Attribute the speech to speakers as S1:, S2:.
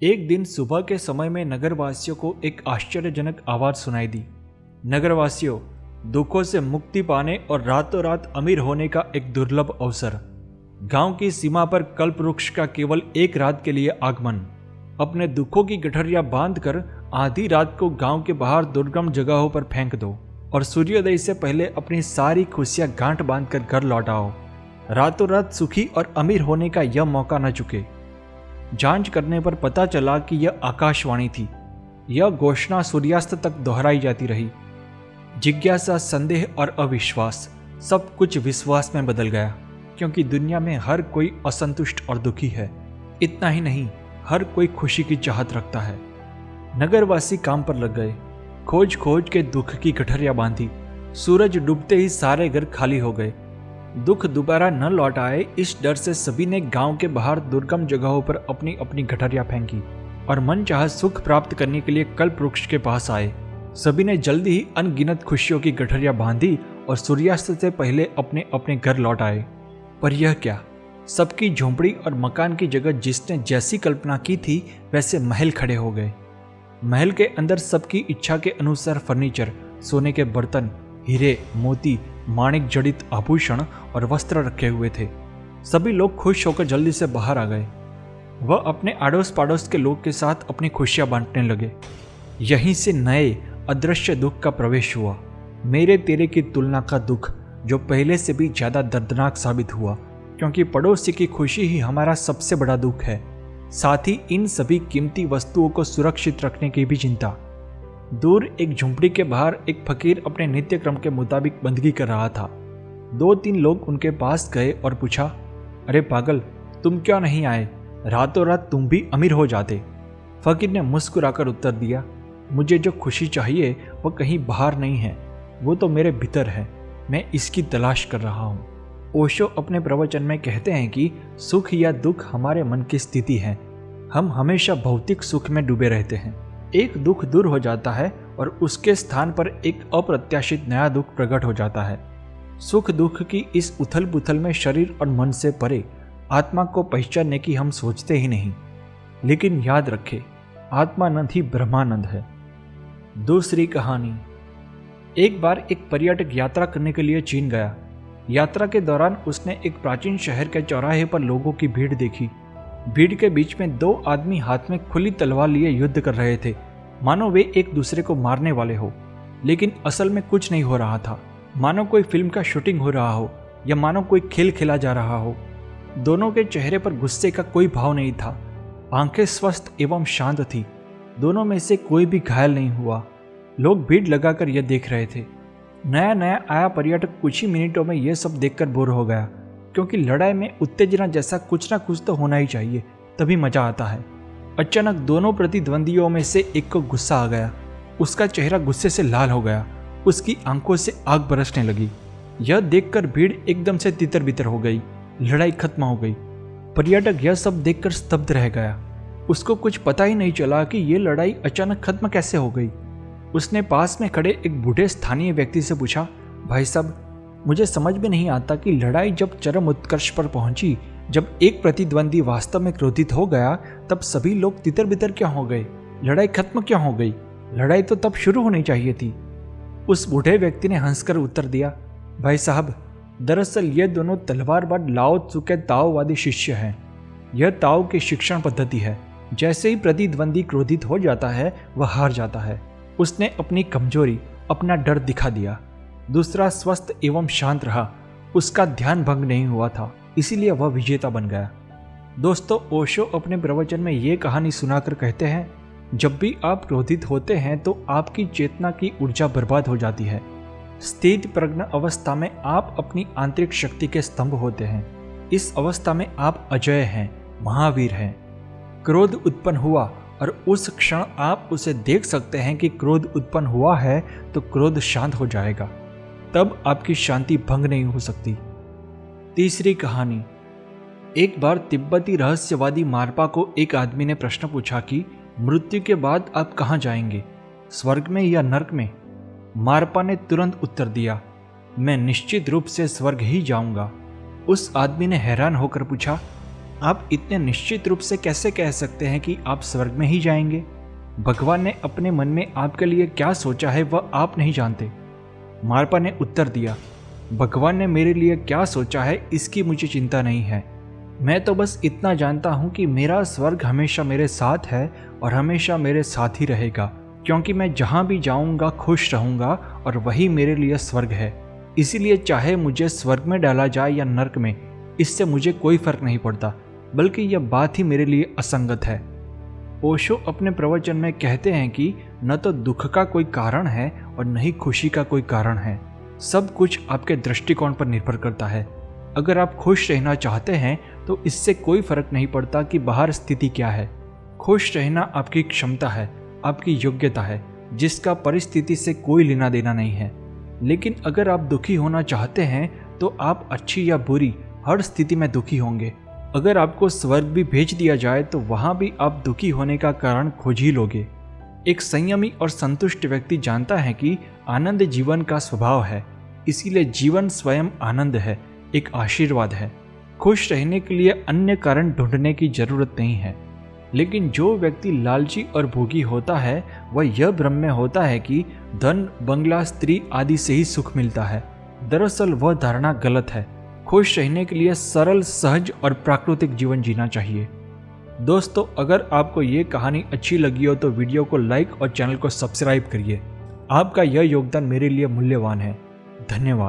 S1: एक दिन सुबह के समय में नगरवासियों को एक आश्चर्यजनक आवाज सुनाई दी। नगरवासियों, दुखों से मुक्ति पाने और रातों रात अमीर होने का एक दुर्लभ अवसर। गांव की सीमा पर कल्प वृक्ष का केवल एक रात के लिए आगमन। अपने दुखों की गठरियां बांधकर आधी रात को गांव के बाहर दुर्गम जगहों पर फेंक दो और सूर्योदय से पहले अपनी सारी खुशियां गांठ बांधकर घर लौट आओ। रातों रात सुखी और अमीर होने का यह मौका न चुके। जांच करने पर पता चला कि यह आकाशवाणी थी। यह घोषणा सूर्यास्त तक दोहराई जाती रही। जिज्ञासा, संदेह और अविश्वास, सब कुछ विश्वास में बदल गया, क्योंकि दुनिया में हर कोई असंतुष्ट और दुखी है। इतना ही नहीं, हर कोई खुशी की चाहत रखता है। नगरवासी काम पर लग गए। खोज खोज के दुख की गठरियां बांधी। सूरज डूबते ही सारे घर खाली हो गए। दुख दोबारा न लौट आए, इस डर से सभी ने गांव के बाहर दुर्गम जगहों पर अपनी अपनी गठरियां फेंकी और मनचाहा सुख प्राप्त करने के लिए कल्प वृक्ष के पास आए। सभी ने जल्दी ही अनगिनत खुशियों की गठरियां बांधी और सूर्यास्त से पहले अपने अपने घर लौट आए। पर यह क्या, सबकी झोंपड़ी और मकान की जगह जिसने जैसी कल्पना की थी वैसे महल खड़े हो गए। महल के अंदर सबकी इच्छा के अनुसार फर्नीचर, सोने के बर्तन, हीरे, मोती, माणिक जड़ित आभूषण और वस्त्र रखे हुए थे। सभी लोग खुश होकर जल्दी से बाहर आ गए। वह अपने आड़ोस पाड़ोस के लोग के साथ अपनी खुशियां बांटने लगे। यहीं से नए अदृश्य दुख का प्रवेश हुआ। मेरे तेरे की तुलना का दुख, जो पहले से भी ज्यादा दर्दनाक साबित हुआ, क्योंकि पड़ोसी की खुशी ही हमारा सबसे बड़ा दुख है। साथ ही इन सभी कीमती वस्तुओं को सुरक्षित रखने की भी चिंता। दूर एक झुंपड़ी के बाहर एक फकीर अपने नित्य क्रम के मुताबिक बंदगी कर रहा था। 2-3 लोग उनके पास गए और पूछा, अरे पागल, तुम क्यों नहीं आए? रातों रात तुम भी अमीर हो जाते। फकीर ने मुस्कुराकर उत्तर दिया, मुझे जो खुशी चाहिए वह कहीं बाहर नहीं है, वो तो मेरे भीतर है। मैं इसकी तलाश कर रहा हूँ। ओशो अपने प्रवचन में कहते हैं कि सुख या दुख हमारे मन की स्थिति है। हम हमेशा भौतिक सुख में डूबे रहते हैं। एक दुख दूर हो जाता है और उसके स्थान पर एक अप्रत्याशित नया दुख प्रकट हो जाता है। सुख दुख की इस उथल पुथल में शरीर और मन से परे आत्मा को पहचानने की हम सोचते ही नहीं। लेकिन याद रखें, आत्मानंद ही ब्रह्मानंद है। दूसरी कहानी। एक बार एक पर्यटक यात्रा करने के लिए चीन गया। यात्रा के दौरान उसने एक प्राचीन शहर के चौराहे पर लोगों की भीड़ देखी। भीड़ के बीच में 2 आदमी हाथ में खुली तलवार लिए युद्ध कर रहे थे, मानो वे एक दूसरे को मारने वाले हो। लेकिन असल में कुछ नहीं हो रहा था। मानो कोई फिल्म का शूटिंग हो रहा हो या मानो कोई खेल खेला जा रहा हो। दोनों के चेहरे पर गुस्से का कोई भाव नहीं था। आंखें स्वस्थ एवं शांत थी। दोनों में से कोई भी घायल नहीं हुआ। लोग भीड़ लगाकर यह देख रहे थे। नया नया आया पर्यटक कुछ ही मिनटों में यह सब देखकर बोर हो गया, क्योंकि लड़ाई में उत्तेजना जैसा कुछ ना कुछ तो होना ही चाहिए, तभी मजा आता है। अचानक दोनों प्रतिद्वंदियों में से एक को गुस्सा आ गया। उसका चेहरा गुस्से से लाल हो गया। उसकी आंखों से आग बरसने लगी। यह देखकर भीड़ एकदम से तितर बितर हो गई। लड़ाई खत्म हो गई। पर्यटक यह सब देखकर स्तब्ध रह गया। उसको कुछ पता ही नहीं चला कि यह लड़ाई अचानक खत्म कैसे हो गई। उसने पास में खड़े एक बूढ़े स्थानीय व्यक्ति से पूछा, भाई साहब, मुझे समझ में नहीं आता कि लड़ाई जब चरम उत्कर्ष पर पहुंची, जब एक प्रतिद्वंदी वास्तव में क्रोधित हो गया, तब सभी लोग तितर बितर क्यों हो गए? लड़ाई खत्म क्यों हो गई? लड़ाई तो तब शुरू होनी चाहिए थी। उस बूढ़े व्यक्ति ने हंसकर उत्तर दिया, भाई साहब, दरअसल ये दोनों तलवारबाज लाओ त्सु के ताओवादी शिष्य हैं। यह ताओ की शिक्षण पद्धति है। जैसे ही प्रतिद्वंदी क्रोधित हो जाता है, वह हार जाता है। उसने अपनी कमजोरी, अपना डर दिखा दिया। दूसरा स्वस्थ एवं शांत रहा। उसका ध्यान भंग नहीं हुआ था, इसीलिए वह विजेता बन गया। दोस्तों, ओशो अपने प्रवचन में ये कहानी सुनाकर कहते हैं, जब भी आप क्रोधित होते हैं तो आपकी चेतना की ऊर्जा बर्बाद हो जाती है। स्थित प्रज्ञ अवस्था में आप अपनी आंतरिक शक्ति के स्तंभ होते हैं। इस अवस्था में आप अजय हैं, महावीर हैं। क्रोध उत्पन्न हुआ और उस क्षण आप उसे देख सकते हैं कि क्रोध उत्पन्न हुआ है, तो क्रोध शांत हो जाएगा। तब आपकी शांति भंग नहीं हो सकती। तीसरी कहानी। एक बार तिब्बती रहस्यवादी मारपा को एक आदमी ने प्रश्न पूछा कि मृत्यु के बाद आप कहाँ जाएंगे, स्वर्ग में या नरक में? मारपा ने तुरंत उत्तर दिया, मैं निश्चित रूप से स्वर्ग ही जाऊंगा। उस आदमी ने हैरान होकर पूछा, आप इतने निश्चित रूप से कैसे कह सकते हैं कि आप स्वर्ग में ही जाएंगे? भगवान ने अपने मन में आपके लिए क्या सोचा है वह आप नहीं जानते। मारपा ने उत्तर दिया, भगवान ने मेरे लिए क्या सोचा है इसकी मुझे चिंता नहीं है। मैं तो बस इतना जानता हूँ कि मेरा स्वर्ग हमेशा मेरे साथ है और हमेशा मेरे साथ ही रहेगा, क्योंकि मैं जहाँ भी जाऊँगा खुश रहूँगा और वही मेरे लिए स्वर्ग है। इसीलिए चाहे मुझे स्वर्ग में डाला जाए या नर्क में, इससे मुझे कोई फर्क नहीं पड़ता, बल्कि यह बात ही मेरे लिए असंगत है। ओशो अपने प्रवचन में कहते हैं कि न तो दुख का कोई कारण है और न ही खुशी का कोई कारण है। सब कुछ आपके दृष्टिकोण पर निर्भर करता है। अगर आप खुश रहना चाहते हैं तो इससे कोई फर्क नहीं पड़ता कि बाहर स्थिति क्या है। खुश रहना आपकी क्षमता है, आपकी योग्यता है, जिसका परिस्थिति से कोई लेना देना नहीं है। लेकिन अगर आप दुखी होना चाहते हैं तो आप अच्छी या बुरी हर स्थिति में दुखी होंगे। अगर आपको स्वर्ग भी भेज दिया जाए तो वहां भी आप दुखी होने का कारण खोज ही लोगे। एक संयमी और संतुष्ट व्यक्ति जानता है कि आनंद जीवन का स्वभाव है, इसीलिए जीवन स्वयं आनंद है, एक आशीर्वाद है। खुश रहने के लिए अन्य कारण ढूंढने की जरूरत नहीं है। लेकिन जो व्यक्ति लालची और भोगी होता है वह यह भ्रम में होता है कि धन, बंगला, स्त्री आदि से ही सुख मिलता है। दरअसल वह धारणा गलत है। खुश रहने के लिए सरल, सहज और प्राकृतिक जीवन जीना चाहिए। दोस्तों, अगर आपको ये कहानी अच्छी लगी हो तो वीडियो को लाइक और चैनल को सब्सक्राइब करिए। आपका यह योगदान मेरे लिए मूल्यवान है। धन्यवाद।